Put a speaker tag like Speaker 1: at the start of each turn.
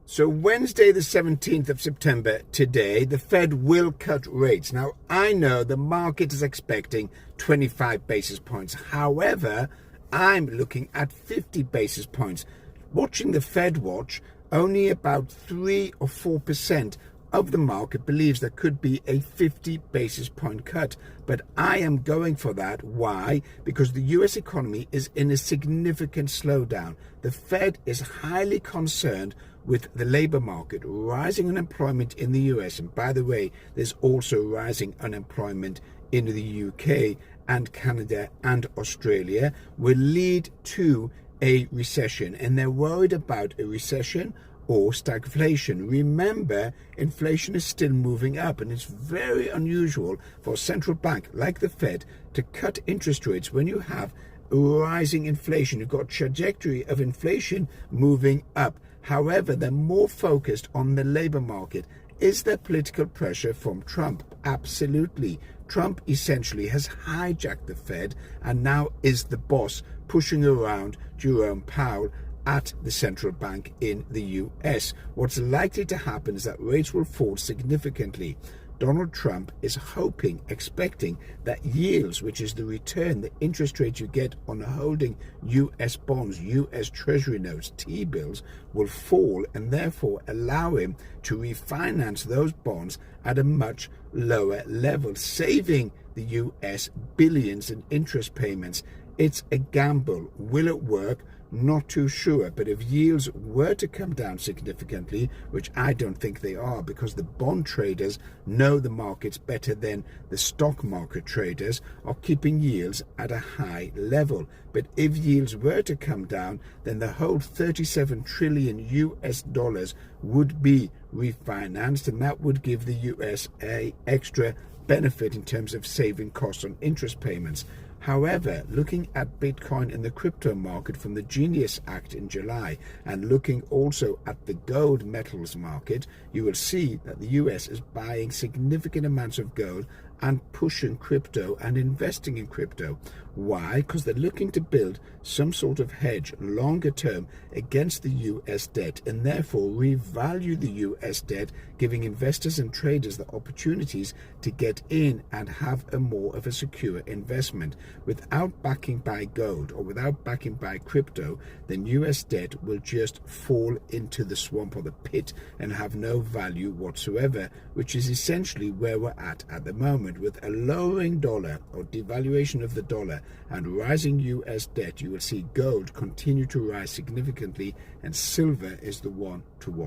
Speaker 1: So Wednesday, the 17th of September, today, the Fed will cut rates. Now, I know the market is expecting 25 basis points. However, I'm looking at 50 basis points. Watching the Fed watch, only about 3 or 4% of the market believes there could be a 50 basis point cut. But I am going for that. Why? Because the US economy is in a significant slowdown. The Fed is highly concerned with the labor market, rising unemployment in the US. And by the way, there's also rising unemployment in the UK and Canada and Australia, will lead to a recession. And they're worried about a recession or stagflation. Remember, inflation is still moving up, and it's very unusual for a central bank like the Fed to cut interest rates when you have rising inflation. You've got a trajectory of inflation moving up. However, they're more focused on the labor market. Is there political pressure from Trump? Absolutely. Trump essentially has hijacked the Fed and now is the boss, pushing around Jerome Powell at the central bank in the US. What's likely to happen is that rates will fall significantly. Donald Trump is hoping, expecting that yields, which is the return, the interest rate you get on holding US bonds, US Treasury notes, T-bills, will fall and therefore allow him to refinance those bonds at a much lower level, saving the US billions in interest payments. It's a gamble. Will it work? Not too sure. But if yields were to come down significantly, which I don't think they are, because the bond traders know the markets better than the stock market traders, are keeping yields at a high level. But if yields were to come down, then the whole 37 trillion US dollars would be refinanced, and that would give the US a extra benefit in terms of saving costs on interest payments. However, looking at Bitcoin in the crypto market from the Genius Act in July, and looking also at the gold metals market, you will see that the US is buying significant amounts of gold and pushing crypto and investing in crypto. Why? Because they're looking to build some sort of hedge longer term against the US debt, and therefore revalue the US debt, giving investors and traders the opportunities to get in and have a more of a secure investment. Without backing by gold or without backing by crypto, then US debt will just fall into the swamp or the pit and have no value whatsoever, which is essentially where we're at the moment. With a lowering dollar or devaluation of the dollar and rising US debt, you will see gold continue to rise significantly, and silver is the one to watch.